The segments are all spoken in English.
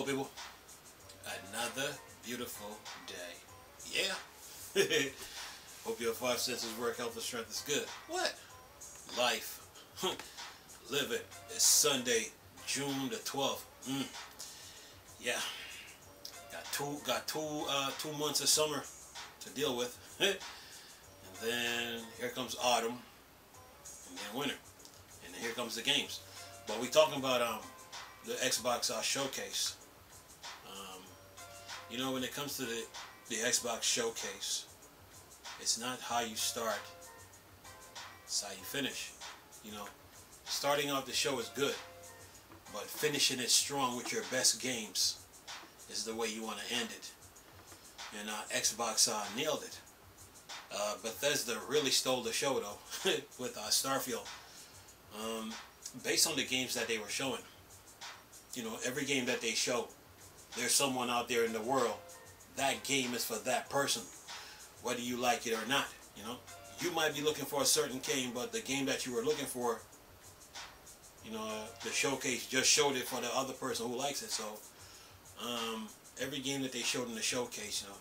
people. Another beautiful day. Yeah. Hope your five senses work, health and strength is good. What? Life. Live it. It's Sunday, June the 12th. Yeah. Got two months of summer to deal with. And then here comes autumn. And then winter. And then here comes the games. But we talking about the Xbox Showcase. You know, when it comes to the Xbox Showcase, it's not how you start, it's how you finish. You know, starting off the show is good, but finishing it strong with your best games is the way you want to end it. And Xbox nailed it. Bethesda really stole the show though with Starfield. Based on the games that they were showing, you know, every game that they show, there's someone out there in the world, that game is for that person, whether you like it or not. You know, you might be looking for a certain game, but the game that you were looking for, you know, the showcase just showed it for the other person who likes it. So every game that they showed in the showcase, you know,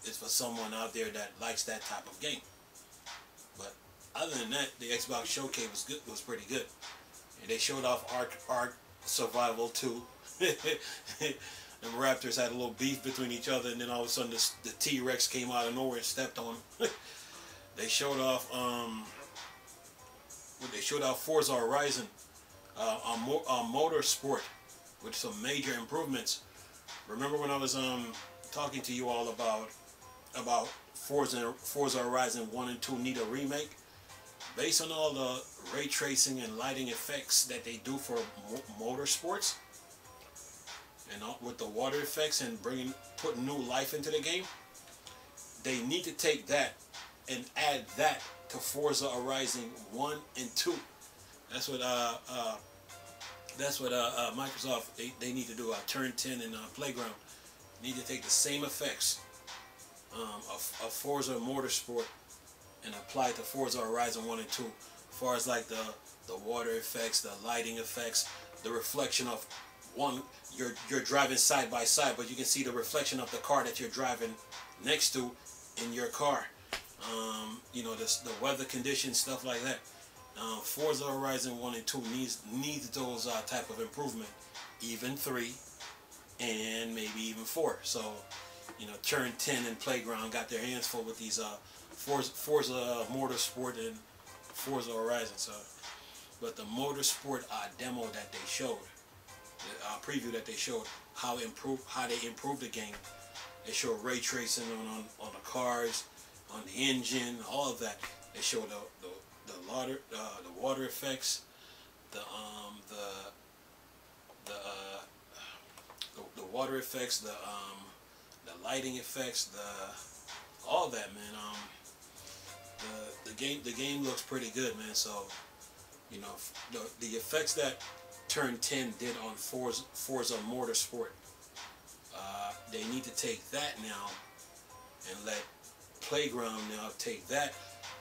is for someone out there that likes that type of game. But other than that, the Xbox Showcase was pretty good. And they showed off Ark Survival 2. And Raptors had a little beef between each other, and then all of a sudden the T-Rex came out of nowhere and stepped on him. They showed off Forza Horizon Motorsport with some major improvements. Remember when I was talking to you all about Forza Horizon 1 and 2 need a remake? Based on all the ray tracing and lighting effects that they do for motorsports, and with the water effects and putting new life into the game, they need to take that and add that to Forza Horizon 1 and 2. That's what Microsoft they need to do. Turn 10 and Playground need to take the same effects of Forza Motorsport and apply it to Forza Horizon 1 and 2. As far as like the water effects, the lighting effects, the reflection of one, you're driving side by side, but you can see the reflection of the car that you're driving next to in your car. You know, the weather conditions, stuff like that. Forza Horizon 1 and 2 needs those type of improvement. Even 3 and maybe even 4. So, you know, Turn 10 and Playground got their hands full with these Forza Motorsport and Forza Horizon. So, but the Motorsport demo that they showed, the preview that they showed, how they improved the game. They showed ray tracing on the cars, on the engine, all of that. They showed the water effects, the water effects, the lighting effects, all that, man. The game looks pretty good, man. So, you know, the effects that Turn 10 did on Forza Motorsport, they need to take that now and let Playground now take that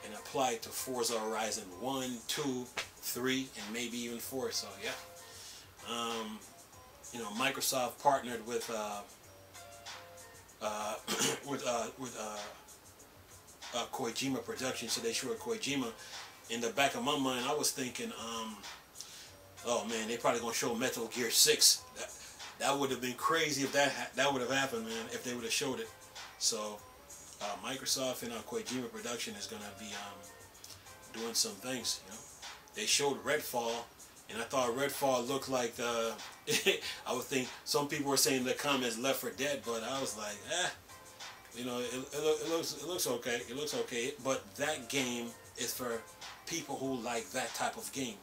and apply it to Forza Horizon 1, 2, 3, and maybe even 4. So yeah, you know, Microsoft partnered with Kojima Productions, so they showed Kojima. In the back of my mind, I was thinking, oh man, they probably gonna show Metal Gear 6. That would have been crazy if that would have happened, man. If they would have showed it. So Microsoft and Kojima Production is gonna be doing some things. You know, they showed Redfall, and I thought Redfall looked like I would think some people were saying in the comments Left 4 Dead, but I was like, you know, it looks okay. It looks okay, but that game is for people who like that type of game.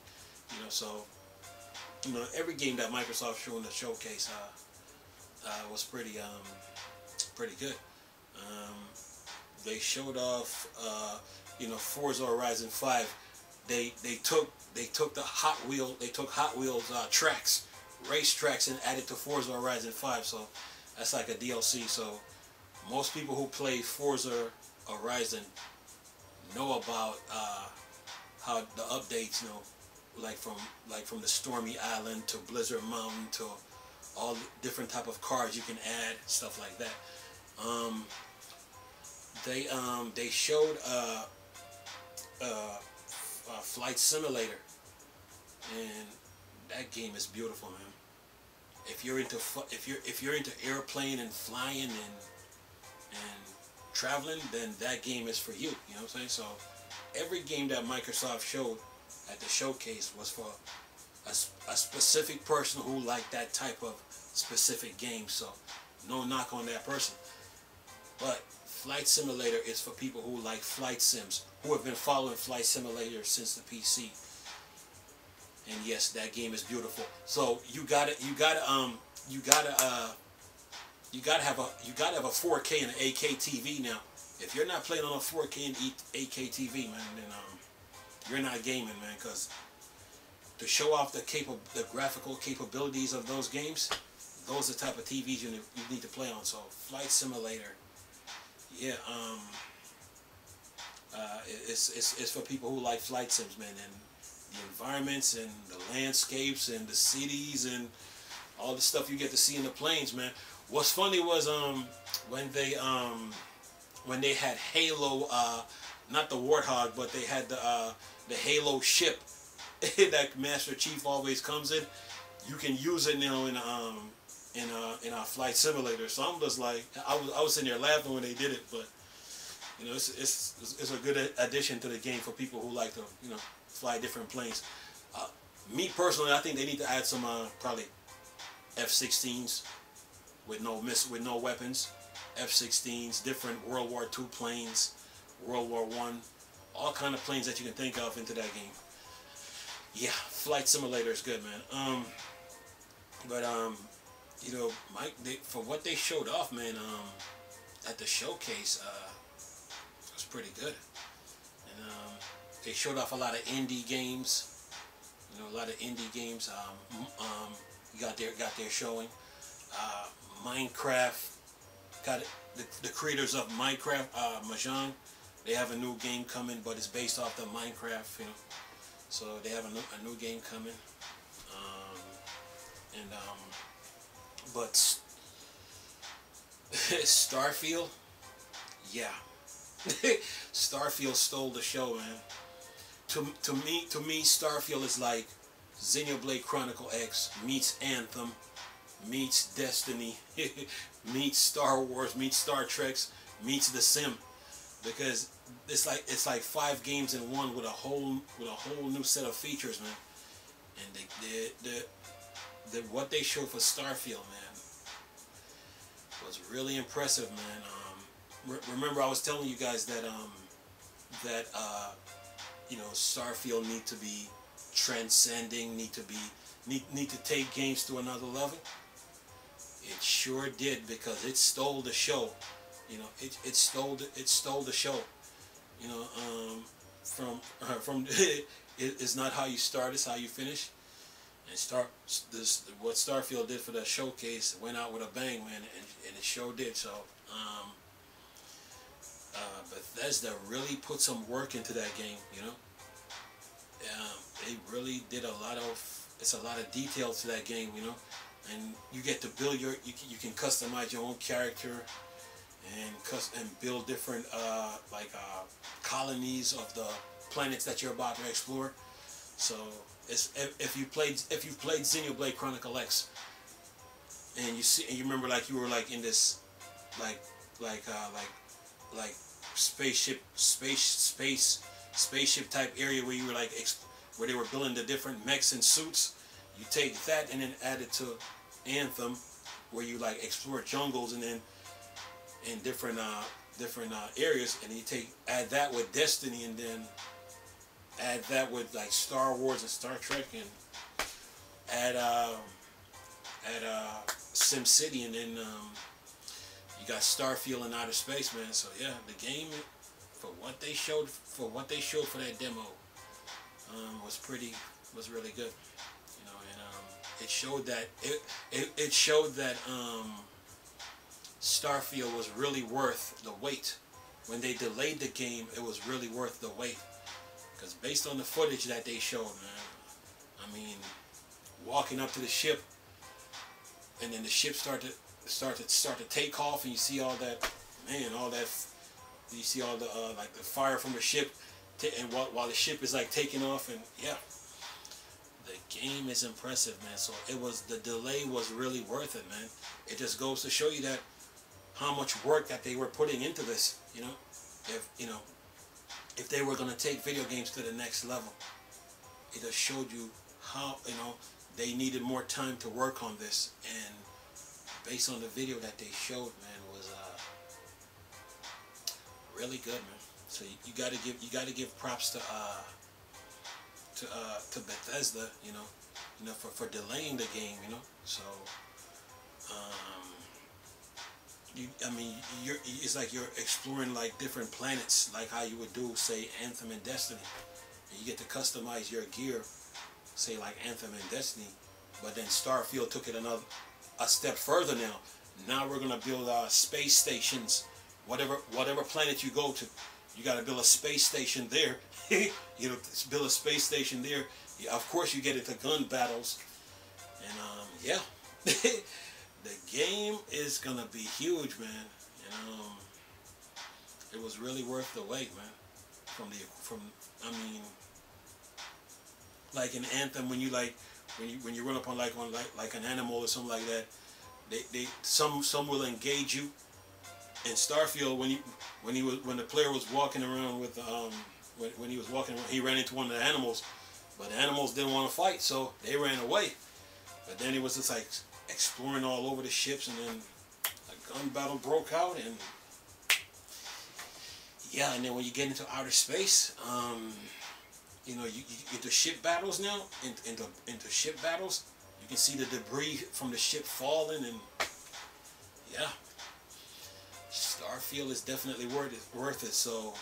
You know, so, you know, every game that Microsoft showed in the showcase was pretty good. They showed off, you know, Forza Horizon 5. They took the Hot Wheels tracks, race tracks, and added to Forza Horizon 5. So that's like a DLC. So most people who play Forza Horizon know about how the updates, you know, like from the Stormy Island to Blizzard Mountain to all the different type of cards you can add, stuff like that. They showed Flight Simulator, and that game is beautiful, man. If you're into airplane and flying and traveling, then that game is for you. You know what I'm saying? So every game that Microsoft showed at the showcase was for a specific person who liked that type of specific game. So no knock on that person. But Flight Simulator is for people who like flight sims, who have been following Flight Simulator since the PC. And yes, that game is beautiful. So you gotta have a 4K and an 8K TV now. If you're not playing on a 4K and 8K TV, man, then you're not gaming, man. Because to show off the graphical capabilities of those games, those are the type of TVs you need to play on. So Flight Simulator, yeah, it's for people who like flight sims, man, and the environments and the landscapes and the cities and all the stuff you get to see in the planes, man. What's funny was when they had Halo, not the Warthog, but they had the Halo ship that Master Chief always comes in. You can use it now in our Flight Simulator. So I'm just like, I was sitting there laughing when they did it, but you know, it's a good addition to the game for people who like to, you know, fly different planes. Me personally, I think they need to add some probably F-16s with no weapons, F-16s, different World War II planes, World War I, all kind of planes that you can think of into that game. Yeah, Flight Simulator is good, man. But you know, for what they showed off, man, at the showcase, it was pretty good. And they showed off a lot of indie games. You know, a lot of indie games. Got their showing. Minecraft, got it. The creators of Minecraft, Mojang, they have a new game coming, but it's based off the Minecraft, you know. So they have a new game coming. But Starfield, yeah, Starfield stole the show, man. To me, Starfield is like Xenoblade Chronicle X meets Anthem, meets Destiny, meets Star Wars, meets Star Trek, meets The Sim, because it's like 5 games in one with a whole new set of features, man. And what they showed for Starfield, man, was really impressive, man. Remember, I was telling you guys that you know, Starfield need to be transcending, need to take games to another level. It sure did, because it stole the show. You know, it stole the show. You know, from it's not how you start, it's how you finish. And what Starfield did for that showcase went out with a bang, man, and it sure did. So Bethesda really put some work into that game, you know. They really did it's a lot of detail to that game, you know. And you get to build you can customize your own character and build different colonies of the planets that you're about to explore. So if you've played Xenoblade Chronicle X, and you remember, like, you were like in this like spaceship type area where you were like where they were building the different mechs and suits. You take that and then add it to Anthem, where you like explore jungles and then in different areas, and you add that with Destiny, and then add that with like Star Wars and Star Trek, and add SimCity, and then you got Starfield in outer space, man. So yeah, the game, for what they showed for that demo, was really good, you know. And it showed that Starfield was really worth the wait. When they delayed the game, it was really worth the wait, because based on the footage that they showed, man, I mean, walking up to the ship, and then the ship start to take off, and you see all that, man, all that. You see all the like the fire from the ship, and while the ship is like taking off, and yeah, the game is impressive, man. So the delay was really worth it, man. It just goes to show you that how much work that they were putting into this. If they were gonna take video games to the next level, it just showed you how they needed more time to work on this, and based on the video that they showed, man, was really good, man. So you gotta give props to Bethesda, for delaying the game, So it's like you're exploring like different planets, like how you would do, say, Anthem and Destiny, and you get to customize your gear, say like Anthem and Destiny, but then Starfield took it a step further now. Now we're gonna build space stations. Whatever planet you go to, you got to build a space station there. Build a space station there. Of course, you get into gun battles, and yeah, the game is gonna be huge, man. And it was really worth the wait, man. Like in Anthem, when you run up on an animal or something like that, some will engage you. In Starfield, when the player was walking around with when he was walking around, he ran into one of the animals, but the animals didn't want to fight, so they ran away. But then he was just like exploring all over the ships, and then a gun battle broke out, and yeah, and then when you get into outer space, you into ship battles now, into ship battles, you can see the debris from the ship falling, and yeah. Starfield is definitely worth it. So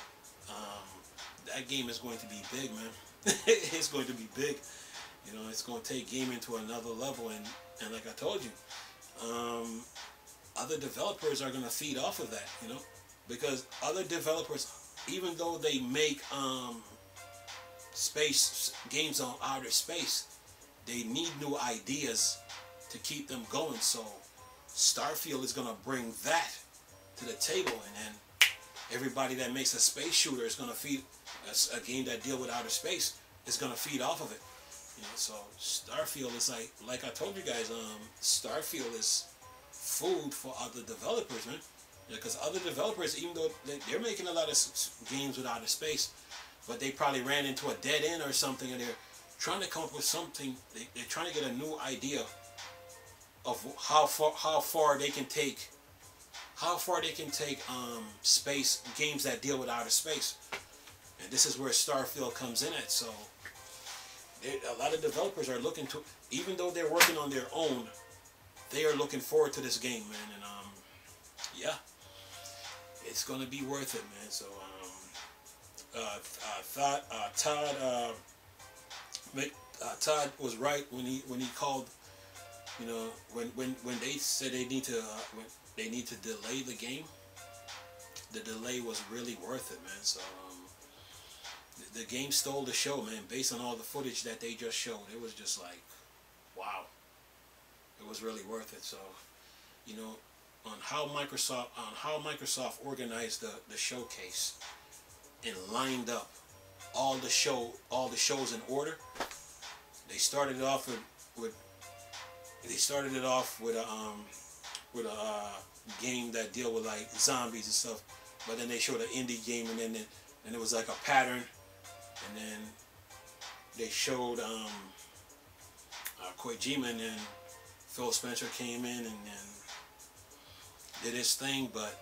that game is going to be big, man. It's going to be big. It's going to take gaming to another level, and like I told you, other developers are going to feed off of that, because other developers, even though they make space games on outer space, they need new ideas to keep them going. So Starfield is going to bring that to the table, and then everybody that makes a space shooter is going to feed a game that deal with outer space is going to feed off of it. So Starfield is like I told you guys, Starfield is food for other developers, man. Because other developers, even though they're making a lot of games with outer space, but they probably ran into a dead end or something, and they're trying to come up with something. They're trying to get a new idea of how far they can take. How far they can take space games that deal with outer space, and this is where Starfield comes in at. So a lot of developers are looking to, even though they're working on their own, they are looking forward to this game, man. And yeah, it's gonna be worth it, man. So Todd was right when he called. When they said they need to delay the game, the delay was really worth it, man. So the game stole the show, man. Based on all the footage that they just showed, it was just like, wow, it was really worth it. So on how Microsoft organized the showcase and lined up all the shows in order. They started it off with a game that deal with like zombies and stuff, but then they showed an indie game, and then it was like a pattern, and then they showed Kojima, and then Phil Spencer came in and then did his thing. But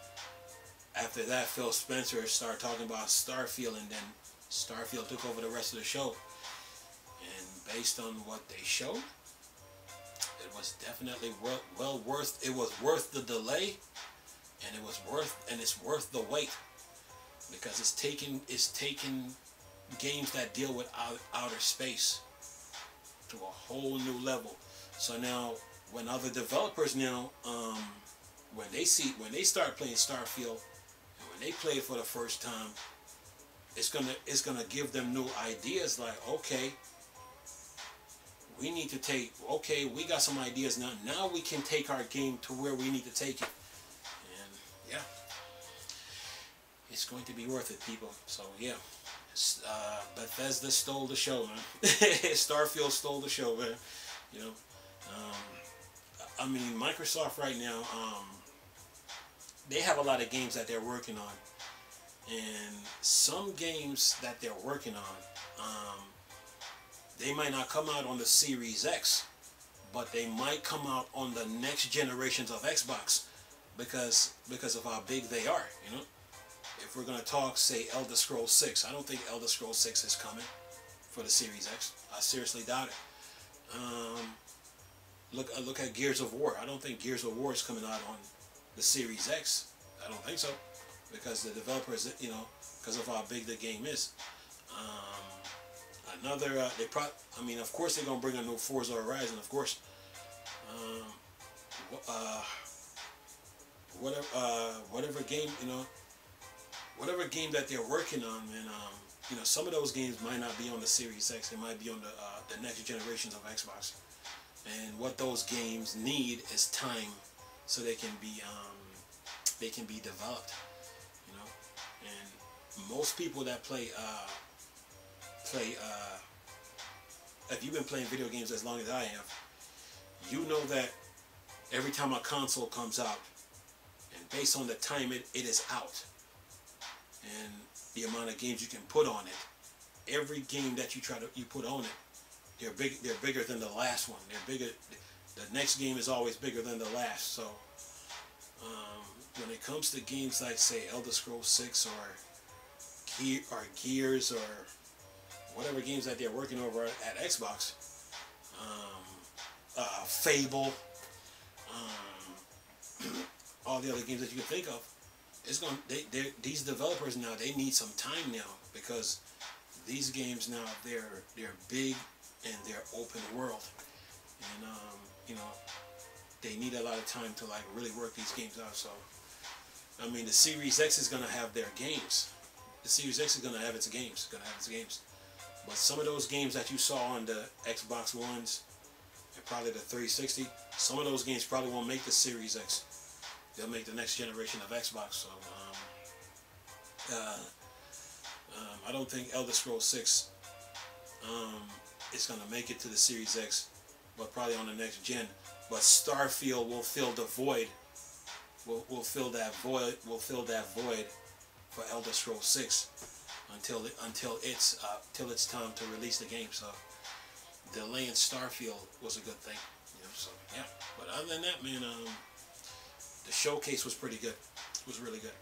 after that, Phil Spencer started talking about Starfield, and then Starfield took over the rest of the show. And based on what they showed, it was definitely worth the delay, and it's worth the wait, because it's taking games that deal with outer space to a whole new level. So now, when other developers now, when they start playing Starfield, and when they play it for the first time, it's gonna give them new ideas. Like, okay, we need to take, okay, we got some ideas now. Now we can take our game to where we need to take it. And yeah, it's going to be worth it, people. So yeah, Bethesda stole the show, man. Starfield stole the show, man. You know, I mean, Microsoft right now, they have a lot of games that they're working on. And some games that they're working on, they might not come out on the Series X, but they might come out on the next generations of Xbox because of how big they are, you know. If we're going to talk, say, Elder Scrolls 6, I don't think Elder Scrolls 6 is coming for the Series X. I seriously doubt it. Look at Gears of War. I don't think Gears of War is coming out on the Series X. I don't think so, because the developers, you know, because of how big the game is. I mean, of course they're gonna bring a new Forza Horizon, of course. Whatever game, you know, whatever game that they're working on, man. You know, some of those games might not be on the Series X. They might be on the next generations of Xbox. And what those games need is time, so they can be developed. You know, and most people that play if you've been playing video games as long as I have, you know that every time a console comes out, and based on the time it is out, and the amount of games you can put on it, every game that you put on it, they're bigger than the last one. They're bigger. The next game is always bigger than the last. So when it comes to games like, say, Elder Scrolls 6 or Gears or whatever games that they're working over at Xbox, Fable, all the other games that you can think of, these developers now, they need some time now, because these games now, they're big and they're open world, and you know, they need a lot of time to like really work these games out. So I mean, the Series X is gonna have their games. The Series X is gonna have its games. But some of those games that you saw on the Xbox Ones and probably the 360, some of those games probably won't make the Series X. They'll make the next generation of Xbox. So I don't think Elder Scrolls 6 is going to make it to the Series X, but probably on the next gen. But Starfield will fill the void. Will fill that void. Will fill that void for Elder Scrolls 6 until it's time to release the game. So delaying Starfield was a good thing, you know. So yeah. But other than that, man, the showcase was pretty good. It was really good.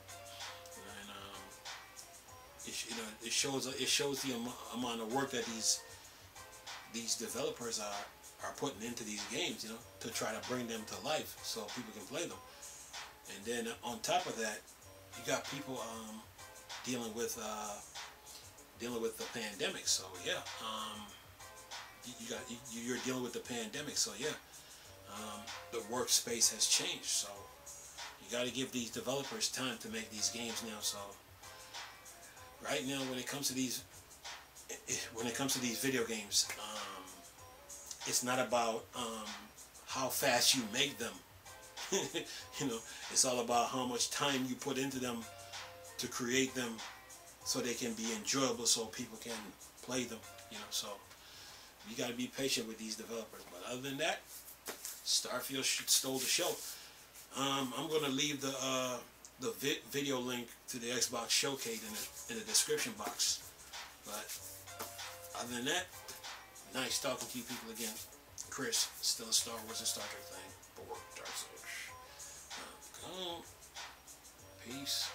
And it shows the amount of work that these developers are putting into these games, you know, to try to bring them to life so people can play them. And then on top of that, you got people dealing with the pandemic. So yeah, you're dealing with the pandemic. So yeah, the workspace has changed. So you got to give these developers time to make these games now. So right now, when it comes to these video games, it's not about how fast you make them. You know, it's all about how much time you put into them to create them, so they can be enjoyable, so people can play them. You know, so you got to be patient with these developers. But other than that, Starfield stole the show. I'm gonna leave the video link to the Xbox Showcase in the description box. But other than that, nice talking to you people again. Chris, still a Star Wars and Star Trek thing. But Dark Souls. Peace.